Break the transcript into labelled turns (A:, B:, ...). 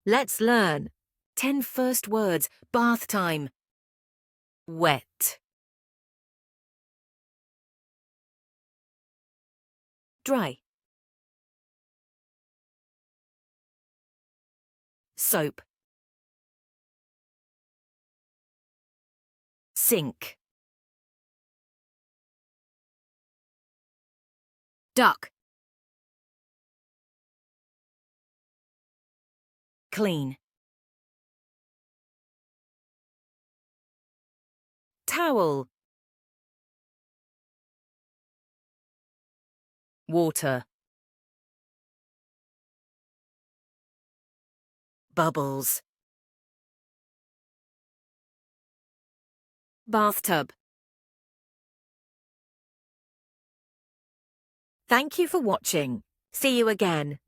A: Let's learn. 10 first words. Bath time. Wet. Dry. Soap. Sink. Duck. Clean. Towel. Water. Bubbles. Bathtub. Thank you for watching. See you again.